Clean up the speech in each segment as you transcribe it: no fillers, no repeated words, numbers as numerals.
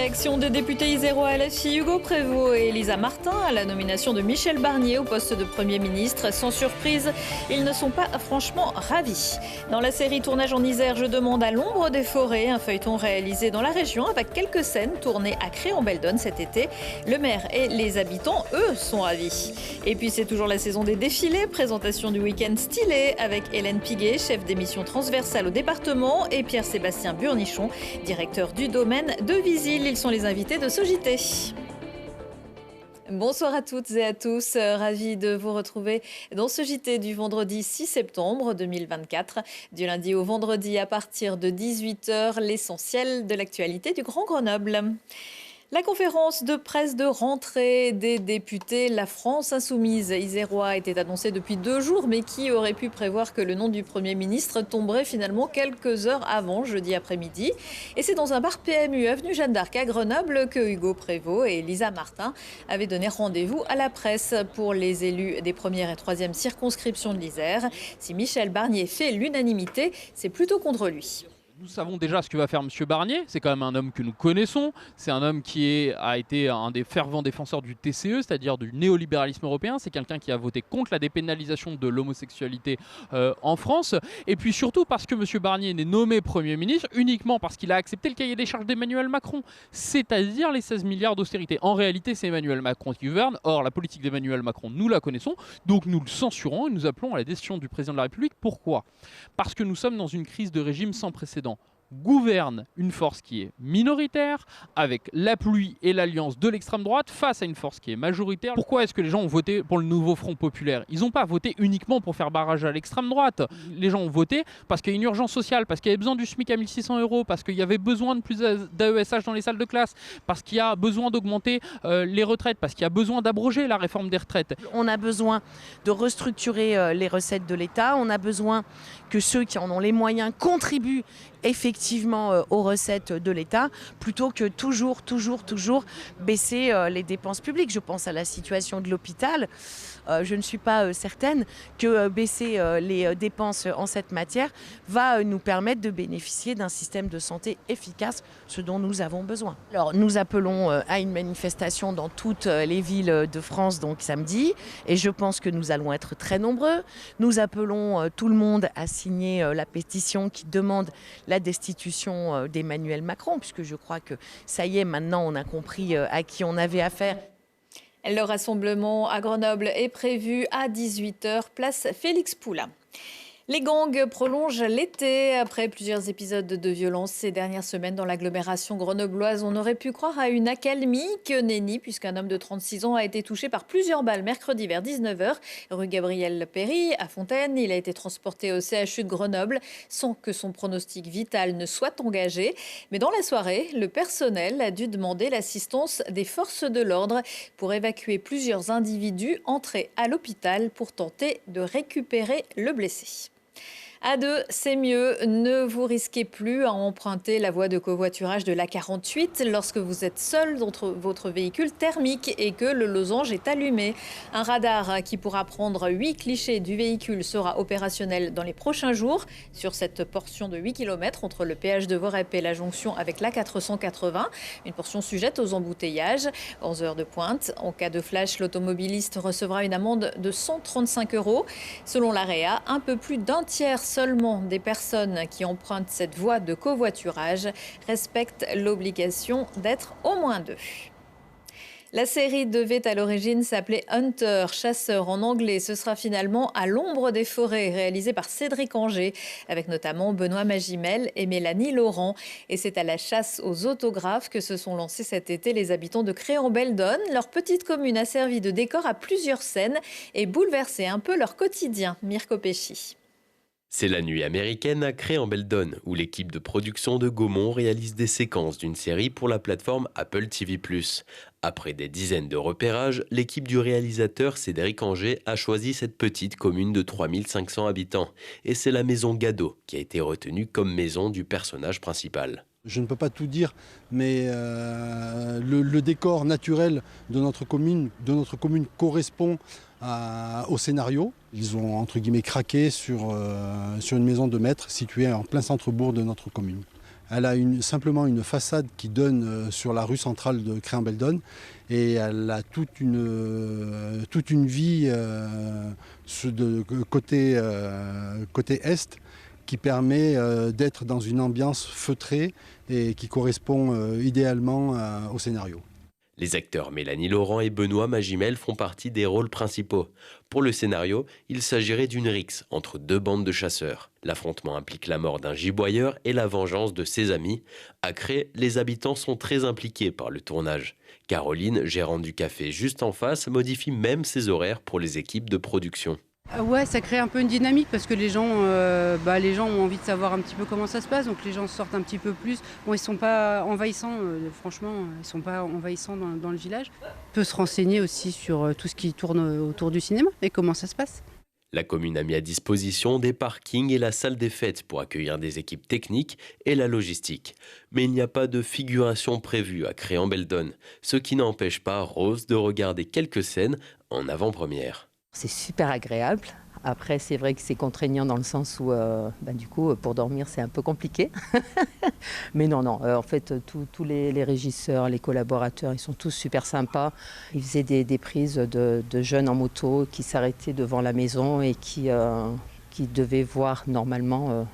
réaction des députés isérois LFI Hugo Prévost et Elisa Martin à la nomination de Michel Barnier au poste de Premier ministre. Sans surprise, ils ne sont pas franchement ravis. Dans la série Tournage en Isère, je demande à l'ombre des forêts, un feuilleton réalisé dans la région avec quelques scènes tournées à Cré-en-Belledonne cet été. Le maire et les habitants, eux, sont ravis. Et puis c'est toujours la saison des défilés, présentation du week-end stylé avec Hélène Piguet, chef d'émission transversale au département, et Pierre-Sébastien Burnichon, directeur du domaine de Visil. Ils sont les invités de ce JT. Bonsoir à toutes et à tous, ravi de vous retrouver dans ce JT du vendredi 6 septembre 2024. Du lundi au vendredi à partir de 18h, l'essentiel de l'actualité du Grand Grenoble. La conférence de presse de rentrée des députés La France Insoumise isérois était annoncée depuis 2 jours, mais qui aurait pu prévoir que le nom du Premier ministre tomberait finalement quelques heures avant, jeudi après-midi. Et c'est dans un bar PMU avenue Jeanne d'Arc à Grenoble que Hugo Prévost et Elisa Martin avaient donné rendez-vous à la presse pour les élus des première et troisième circonscriptions de l'Isère. Si Michel Barnier fait l'unanimité, c'est plutôt contre lui. Nous savons déjà ce que va faire M. Barnier, c'est quand même un homme que nous connaissons, c'est un homme qui a été un des fervents défenseurs du TCE, c'est-à-dire du néolibéralisme européen, c'est quelqu'un qui a voté contre la dépénalisation de l'homosexualité en France, et puis surtout parce que M. Barnier n'est nommé Premier ministre uniquement parce qu'il a accepté le cahier des charges d'Emmanuel Macron, c'est-à-dire les 16 milliards d'austérité. En réalité, c'est Emmanuel Macron qui gouverne, or la politique d'Emmanuel Macron, nous la connaissons, donc nous le censurons et nous appelons à la destitution du président de la République. Pourquoi ? Parce que nous sommes dans une crise de régime sans précédent. Gouverne une force qui est minoritaire, avec l'appui et l'alliance de l'extrême droite face à une force qui est majoritaire. Pourquoi est-ce que les gens ont voté pour le nouveau Front populaire ? Ils n'ont pas voté uniquement pour faire barrage à l'extrême droite. Les gens ont voté parce qu'il y a une urgence sociale, parce qu'il y avait besoin du SMIC à 1 600 €, parce qu'il y avait besoin de plus d'AESH dans les salles de classe, parce qu'il y a besoin d'augmenter les retraites, parce qu'il y a besoin d'abroger la réforme des retraites. On a besoin de restructurer les recettes de l'État, on a besoin que ceux qui en ont les moyens contribuent effectivement aux recettes de l'État, plutôt que toujours baisser les dépenses publiques. Je pense à la situation de l'hôpital. Je ne suis pas certaine que baisser les dépenses en cette matière va nous permettre de bénéficier d'un système de santé efficace, ce dont nous avons besoin. Alors nous appelons à une manifestation dans toutes les villes de France donc samedi, et je pense que nous allons être très nombreux. Nous appelons tout le monde à signer la pétition qui demande la destitution d'Emmanuel Macron, puisque je crois que ça y est, maintenant on a compris à qui on avait affaire. Le rassemblement à Grenoble est prévu à 18h, place Félix Poulain. Les gangs prolongent l'été. Après plusieurs épisodes de violence ces dernières semaines dans l'agglomération grenobloise, on aurait pu croire à une accalmie. Que nenni, puisqu'un homme de 36 ans a été touché par plusieurs balles mercredi vers 19h, rue Gabriel Péry, à Fontaine. Il a été transporté au CHU de Grenoble sans que son pronostic vital ne soit engagé. Mais dans la soirée, le personnel a dû demander l'assistance des forces de l'ordre pour évacuer plusieurs individus entrés à l'hôpital pour tenter de récupérer le blessé. À 2, c'est mieux. Ne vous risquez plus à emprunter la voie de covoiturage de l'A48 lorsque vous êtes seul dans votre véhicule thermique et que le losange est allumé. Un radar qui pourra prendre 8 clichés du véhicule sera opérationnel dans les prochains jours sur cette portion de 8 km entre le péage de Vorep et la jonction avec l'A480. Une portion sujette aux embouteillages. 11 heures de pointe. En cas de flash, l'automobiliste recevra une amende de 135 €. Selon l'AREA, un peu plus d'un tiers seulement des personnes qui empruntent cette voie de covoiturage respectent l'obligation d'être au moins 2. La série devait à l'origine s'appeler Hunter, chasseur en anglais. Ce sera finalement À l'ombre des forêts, réalisé par Cédric Angers, avec notamment Benoît Magimel et Mélanie Laurent. Et c'est à la chasse aux autographes que se sont lancés cet été les habitants de Cré-en-Belledonne. Leur petite commune a servi de décor à plusieurs scènes et bouleversé un peu leur quotidien. Mirko Pesci. C'est la nuit américaine à Cré-en-Belledonne, où l'équipe de production de Gaumont réalise des séquences d'une série pour la plateforme Apple TV+. Après des dizaines de repérages, l'équipe du réalisateur Cédric Angers a choisi cette petite commune de 3500 habitants. Et c'est la maison Gadot qui a été retenue comme maison du personnage principal. Je ne peux pas tout dire, mais le décor naturel de notre commune correspond au scénario. Ils ont entre guillemets craqué sur une maison de maître située en plein centre-bourg de notre commune. Elle a simplement une façade qui donne sur la rue centrale de Cré-en-Belledonne et elle a toute une vie de côté est qui permet d'être dans une ambiance feutrée et qui correspond idéalement au scénario. Les acteurs Mélanie Laurent et Benoît Magimel font partie des rôles principaux. Pour le scénario, il s'agirait d'une rixe entre deux bandes de chasseurs. L'affrontement implique la mort d'un giboyeur et la vengeance de ses amis. À Cré, les habitants sont très impliqués par le tournage. Caroline, gérante du café juste en face, modifie même ses horaires pour les équipes de production. Ouais, ça crée un peu une dynamique parce que les gens ont envie de savoir un petit peu comment ça se passe, donc les gens sortent un petit peu plus. Bon, ils sont pas envahissants, franchement, ils sont pas envahissants dans le village. On peut se renseigner aussi sur tout ce qui tourne autour du cinéma et comment ça se passe. La commune a mis à disposition des parkings et la salle des fêtes pour accueillir des équipes techniques et la logistique. Mais il n'y a pas de figuration prévue à Cré-en-Belledonne, ce qui n'empêche pas Rose de regarder quelques scènes en avant-première. C'est super agréable. Après, c'est vrai que c'est contraignant dans le sens où, du coup, pour dormir, c'est un peu compliqué. Mais non, en fait, tous les régisseurs, les collaborateurs, ils sont tous super sympas. Ils faisaient des prises de jeunes en moto qui s'arrêtaient devant la maison et qui devaient voir normalement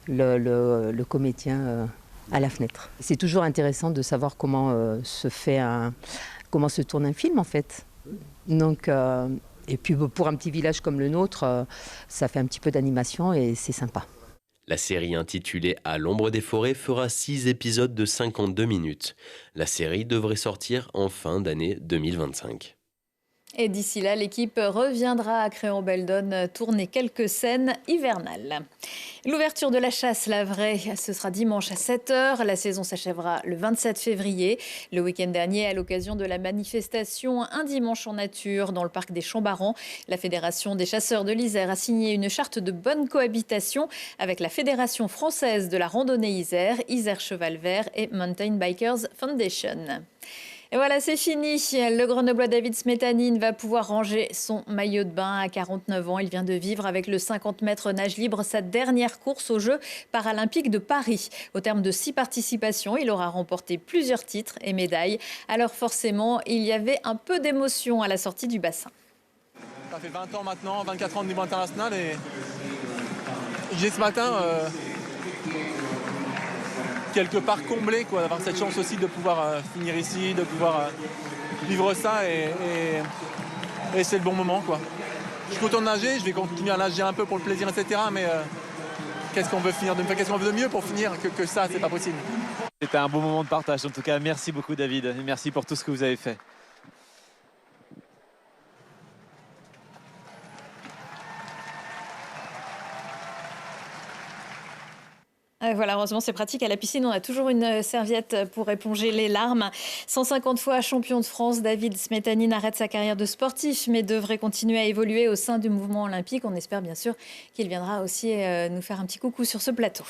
le comédien à la fenêtre. C'est toujours intéressant de savoir comment se tourne un film, en fait. Donc... Et puis pour un petit village comme le nôtre, ça fait un petit peu d'animation et c'est sympa. La série intitulée « À l'ombre des forêts » fera 6 épisodes de 52 minutes. La série devrait sortir en fin d'année 2025. Et d'ici là, l'équipe reviendra à Cré-en-Belledonne tourner quelques scènes hivernales. L'ouverture de la chasse, la vraie, ce sera dimanche à 7h. La saison s'achèvera le 27 février. Le week-end dernier, à l'occasion de la manifestation Un dimanche en nature dans le parc des Champs-Barans, la Fédération des chasseurs de l'Isère a signé une charte de bonne cohabitation avec la Fédération française de la randonnée Isère, Isère Cheval Vert et Mountain Bikers Foundation. Et voilà, c'est fini. Le Grenoblois David Smetanine va pouvoir ranger son maillot de bain à 49 ans. Il vient de vivre avec le 50 mètres nage libre sa dernière course aux Jeux paralympiques de Paris. Au terme de 6 participations, il aura remporté plusieurs titres et médailles. Alors forcément, il y avait un peu d'émotion à la sortie du bassin. Ça fait 20 ans maintenant, 24 ans de niveau international et j'ai ce matin... quelque part comblé d'avoir cette chance aussi de pouvoir finir ici, de pouvoir vivre ça et c'est le bon moment quoi. Je suis content de nager, je vais continuer à nager un peu pour le plaisir etc. Mais qu'est-ce qu'on veut de mieux pour finir que ça, c'est pas possible. C'était un beau moment de partage en tout cas, merci beaucoup David et merci pour tout ce que vous avez fait. Voilà, heureusement, c'est pratique. À la piscine, on a toujours une serviette pour éponger les larmes. 150 fois champion de France, David Smetanine arrête sa carrière de sportif, mais devrait continuer à évoluer au sein du mouvement olympique. On espère bien sûr qu'il viendra aussi nous faire un petit coucou sur ce plateau.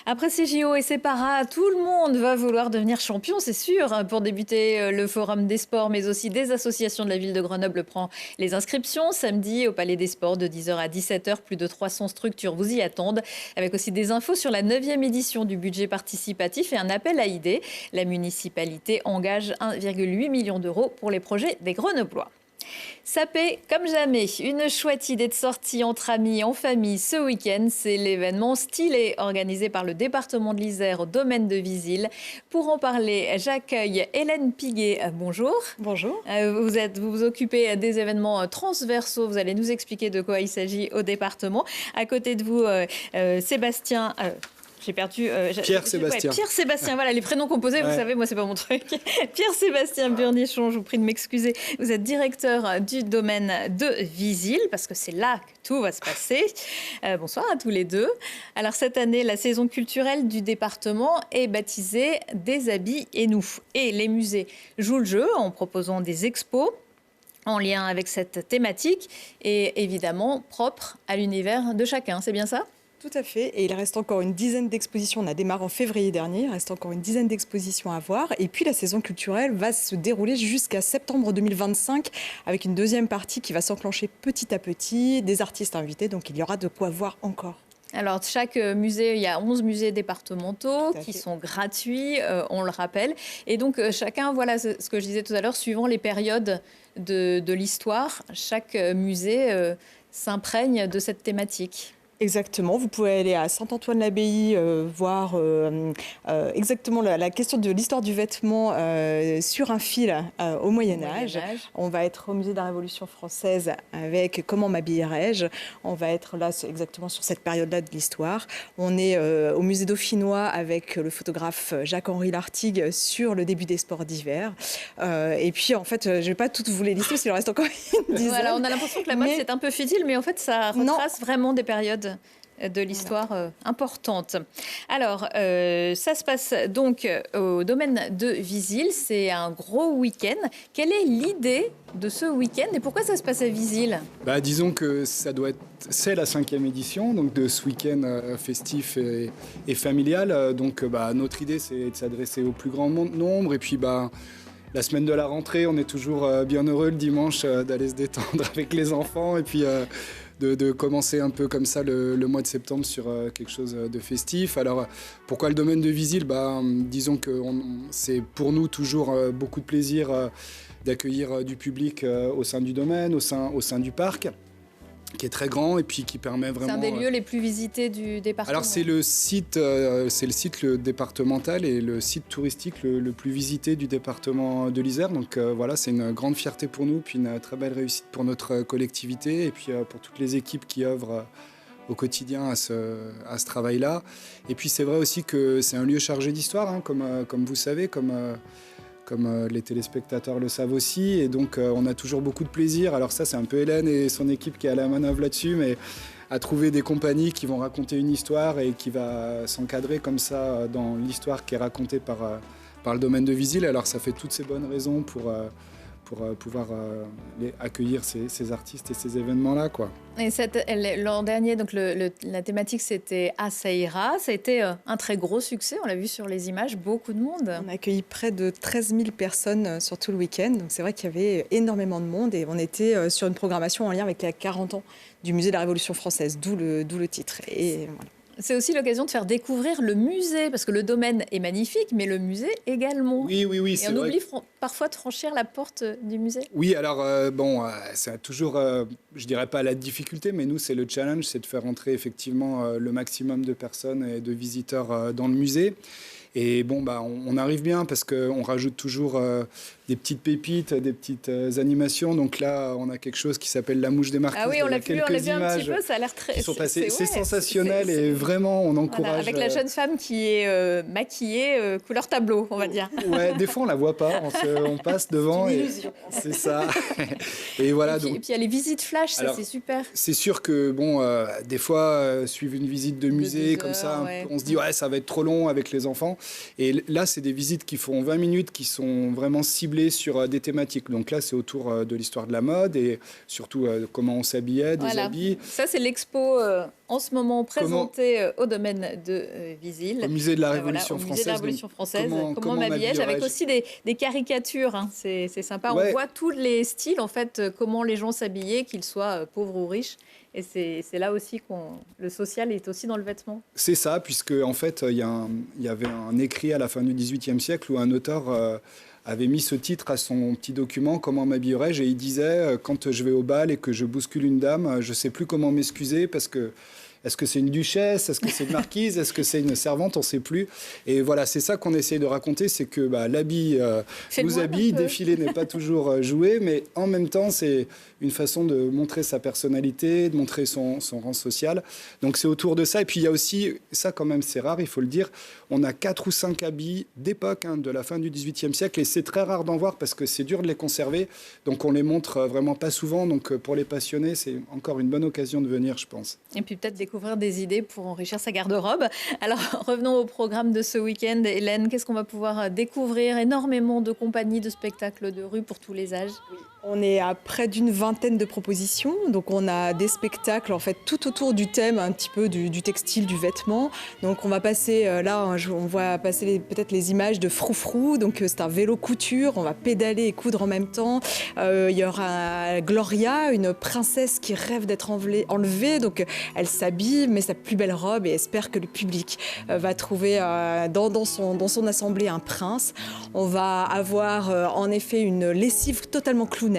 Après ces JO et ces paras, tout le monde va vouloir devenir champion, c'est sûr. Pour débuter, le Forum des sports, mais aussi des associations de la ville de Grenoble prend les inscriptions. Samedi, au Palais des Sports, de 10h à 17h, plus de 300 structures vous y attendent. Avec aussi des infos sur la 9e édition du budget participatif et un appel à idées. La municipalité engage 1,8 million d'euros pour les projets des Grenoblois. Sapé comme jamais, une chouette idée de sortie entre amis et en famille ce week-end. C'est l'événement Stylé organisé par le département de l'Isère au domaine de Visil. Pour en parler, j'accueille Hélène Piguet. Bonjour. Bonjour. Vous vous occupez des événements transversaux. Vous allez nous expliquer de quoi il s'agit au département. À côté de vous, Sébastien... J'ai perdu... Pierre-Sébastien. Ouais, Pierre-Sébastien, voilà, les prénoms composés, vous savez, moi, c'est pas mon truc. Pierre-Sébastien Burnichon, je vous prie de m'excuser. Vous êtes directeur du domaine de Visil, parce que c'est là que tout va se passer. Bonsoir à tous les deux. Alors, cette année, la saison culturelle du département est baptisée Des habits et nous. Et les musées jouent le jeu en proposant des expos en lien avec cette thématique et évidemment propre à l'univers de chacun. C'est bien ça ? Tout à fait. Et il reste encore une dizaine d'expositions. On a démarré en février dernier. Il reste encore une dizaine d'expositions à voir. Et puis la saison culturelle va se dérouler jusqu'à septembre 2025 avec une deuxième partie qui va s'enclencher petit à petit, des artistes invités. Donc il y aura de quoi voir encore. Alors, chaque musée, il y a 11 musées départementaux Tout à qui fait. sont gratuits, on le rappelle. Et donc, chacun, voilà ce que je disais tout à l'heure, suivant les périodes de l'histoire, chaque musée s'imprègne de cette thématique. Exactement, vous pouvez aller à Saint-Antoine-l'Abbaye voir exactement la question de l'histoire du vêtement sur un fil au Moyen-Âge. On va être au musée de la Révolution française avec Comment m'habillerais-je. On va être là exactement sur cette période-là de l'histoire. On est au musée dauphinois avec le photographe Jacques-Henri Lartigue sur le début des sports d'hiver. Et puis en fait, je ne vais pas toutes vous les lister parce qu'il en reste encore une dizaine. Voilà, on a l'impression que la mode, c'est un peu futile, mais en fait, ça retrace vraiment des périodes de l'histoire importante. Alors, ça se passe donc au domaine de Visil. C'est un gros week-end. Quelle est l'idée de ce week-end et pourquoi ça se passe à Visil ? Disons que c'est la 5e édition donc de ce week-end festif et familial. Donc, notre idée, c'est de s'adresser au plus grand nombre. Et puis, la semaine de la rentrée, on est toujours bien heureux le dimanche d'aller se détendre avec les enfants. Et puis, de commencer un peu comme ça le mois de septembre sur quelque chose de festif. Alors, pourquoi le domaine de Visil ? Disons que c'est pour nous toujours beaucoup de plaisir d'accueillir du public au sein du domaine, au sein du parc, qui est très grand et puis qui permet vraiment... C'est un des lieux les plus visités du département. Alors c'est le site le départemental et le site touristique le plus visité du département de l'Isère. Donc voilà, c'est une grande fierté pour nous, puis une très belle réussite pour notre collectivité et puis pour toutes les équipes qui œuvrent au quotidien à ce travail-là. Et puis c'est vrai aussi que c'est un lieu chargé d'histoire, comme vous savez, comme les téléspectateurs le savent aussi. Et donc, on a toujours beaucoup de plaisir. Alors ça, c'est un peu Hélène et son équipe qui est à la manœuvre là-dessus, mais à trouver des compagnies qui vont raconter une histoire et qui va s'encadrer comme ça dans l'histoire qui est racontée par le domaine de Visil. Alors, ça fait toutes ces bonnes raisons pour pouvoir accueillir ces artistes et ces événements-là, quoi. Et l'an dernier, donc la thématique, c'était « Ah, ça ira ». Ça a été un très gros succès, on l'a vu sur les images, beaucoup de monde. On a accueilli près de 13 000 personnes sur tout le week-end. Donc c'est vrai qu'il y avait énormément de monde et on était sur une programmation en lien avec les 40 ans du musée de la Révolution française, d'où le titre. Et voilà. C'est aussi l'occasion de faire découvrir le musée, parce que le domaine est magnifique, mais le musée également. Oui, et on oublie parfois de franchir la porte du musée. Oui, alors c'est toujours, je dirais pas la difficulté, mais nous, c'est le challenge, c'est de faire entrer effectivement le maximum de personnes et de visiteurs dans le musée. Et on arrive bien parce qu'on rajoute toujours des petites pépites, des petites animations. Donc là, on a quelque chose qui s'appelle La Mouche des Marquises. Ah oui, on l'a vu un petit peu, ça a l'air très... C'est sensationnel et vraiment, on encourage... Voilà, avec la jeune femme qui est maquillée couleur tableau, on va dire. Ouais, des fois, on la voit pas, on passe devant. C'est ça. Et voilà. Et puis il y a les visites flash, ça c'est super. C'est sûr que, des fois, suivre une visite de musée comme ça, on se dit, ça va être trop long avec les enfants. Et là, c'est des visites qui font 20 minutes, qui sont vraiment ciblées sur des thématiques. Donc là, c'est autour de l'histoire de la mode et surtout comment on s'habillait, des habits. Ça, c'est l'expo en ce moment présentée au domaine de Visil. Au musée de la Révolution française. Au musée de la Révolution française. Comment m'habillais-je, avec aussi des caricatures. Hein. C'est sympa. Ouais. On voit tous les styles, en fait, comment les gens s'habillaient, qu'ils soient pauvres ou riches. Et c'est là aussi le social est aussi dans le vêtement. C'est ça, puisque en fait, il y avait un écrit à la fin du XVIIIe siècle où un auteur avait mis ce titre à son petit document, Comment m'habillerais-je, et il disait, quand je vais au bal et que je bouscule une dame, je ne sais plus comment m'excuser parce que est-ce que c'est une duchesse, est-ce que c'est une marquise, est-ce que c'est une servante, on ne sait plus. Et voilà, c'est ça qu'on essaye de raconter, c'est que l'habit nous habille, défiler n'est pas toujours joué, mais en même temps, c'est une façon de montrer sa personnalité, de montrer son rang social. Donc c'est autour de ça. Et puis il y a aussi, ça quand même c'est rare, il faut le dire, on a 4 ou 5 habits d'époque, de la fin du XVIIIe siècle, et c'est très rare d'en voir parce que c'est dur de les conserver. Donc on les montre vraiment pas souvent. Donc pour les passionnés, c'est encore une bonne occasion de venir, je pense. Et puis peut-être découvrir des idées pour enrichir sa garde-robe. Alors revenons au programme de ce week-end. Hélène, qu'est-ce qu'on va pouvoir découvrir ? Énormément de compagnies, de spectacles de rue pour tous les âges. Oui. On est à près d'une vingtaine de propositions, donc on a des spectacles en fait tout autour du thème un petit peu du textile, du vêtement. Donc on va passer on voit passer peut-être les images de Froufrou, donc c'est un vélo couture, on va pédaler et coudre en même temps. Il y aura Gloria, une princesse qui rêve d'être enlevée, donc elle s'habille, met sa plus belle robe et espère que le public va trouver dans son assemblée un prince. On va avoir en effet une lessive totalement clownesque.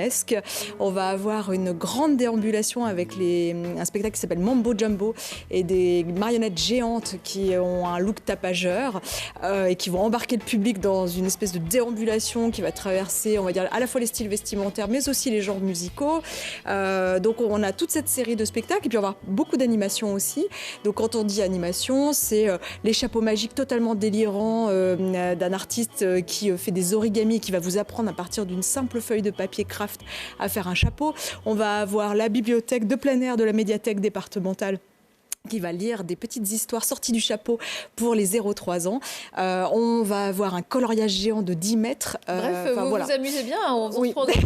On va avoir une grande déambulation avec un spectacle qui s'appelle Mambo Jumbo et des marionnettes géantes qui ont un look tapageur et qui vont embarquer le public dans une espèce de déambulation qui va traverser, on va dire, à la fois les styles vestimentaires mais aussi les genres musicaux. Donc on a toute cette série de spectacles et puis on va avoir beaucoup d'animations aussi. Donc quand on dit animation, c'est les chapeaux magiques totalement délirants d'un artiste qui fait des origamis et qui va vous apprendre à partir d'une simple feuille de papier craft à faire un chapeau. On va avoir la bibliothèque de plein air de la médiathèque départementale qui va lire des petites histoires sorties du chapeau pour les 0-3 ans. On va avoir un coloriage géant de 10 mètres. Bref, vous vous amusez bien en faisant ce programme.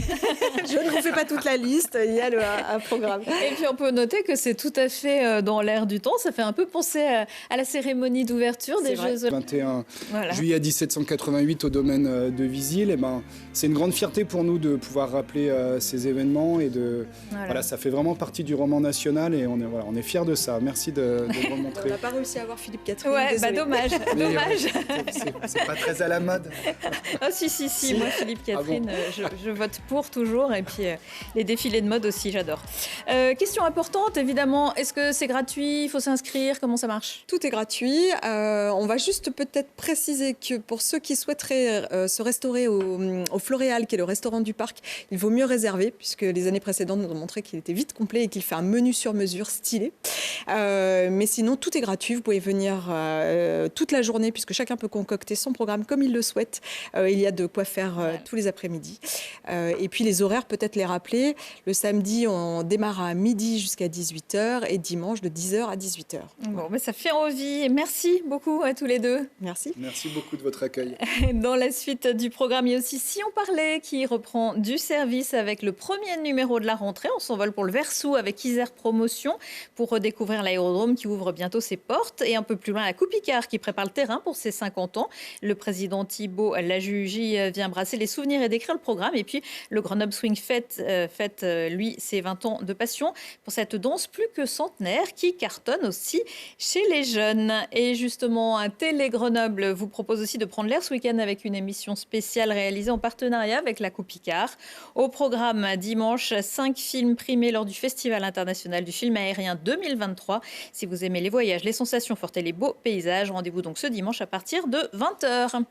Je ne vous fais pas toute la liste, il y a un programme. Et puis on peut noter que c'est tout à fait dans l'air du temps. Ça fait un peu penser à la cérémonie d'ouverture des Jeux Olympiques. 21 juillet 1788 au domaine de Visil. C'est une grande fierté pour nous de pouvoir rappeler ces événements et ça fait vraiment partie du roman national et on est fiers de ça. Merci de le remontrer. On n'a pas réussi à avoir Philippe Catherine. Ouais, dommage. Dommage. C'est pas très à la mode. Ah si. Moi, Philippe Catherine, je vote pour toujours. Et puis les défilés de mode aussi, j'adore. Question importante, évidemment. Est-ce que c'est gratuit? Il faut s'inscrire? Comment ça marche? Tout est gratuit. On va juste peut-être préciser que pour ceux qui souhaiteraient se restaurer au Floréal, qui est le restaurant du parc, il vaut mieux réserver puisque les années précédentes nous ont montré qu'il était vite complet et qu'il fait un menu sur mesure stylé. Mais sinon, tout est gratuit. Vous pouvez venir toute la journée puisque chacun peut concocter son programme comme il le souhaite. Il y a de quoi faire tous les après-midi. Et puis les horaires, peut-être les rappeler. Le samedi, on démarre à midi jusqu'à 18h et dimanche de 10h à 18h. Bon, mais ça fait envie. Merci beaucoup à tous les deux. Merci. Merci beaucoup de votre accueil. Dans la suite du programme, il y a aussi Si on parlait qui reprend du service avec le premier numéro de la rentrée. On s'envole pour le Versou avec Isère Promotion pour redécouvrir l'aérodrome qui ouvre bientôt ses portes. Et un peu plus loin, la Coupe Icare qui prépare le terrain pour ses 50 ans. Le président Thibault Lajugie vient brasser les souvenirs et décrire le programme. Et puis, le Grenoble Swing fête, lui, ses 20 ans de passion pour cette danse plus que centenaire qui cartonne aussi chez les jeunes. Et justement, un Télé Grenoble vous propose aussi de prendre l'air ce week-end avec une émission spéciale réalisée en partenariat avec la Coupe Icare. Au programme, dimanche, 5 films primés lors du Festival international du film aérien 2023. Si vous aimez les voyages, les sensations fortes et les beaux paysages, rendez-vous donc ce dimanche à partir de 20h.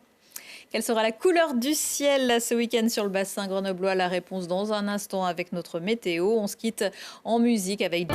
Quelle sera la couleur du ciel ce week-end sur le bassin grenoblois? La réponse dans un instant avec notre météo. On se quitte en musique avec...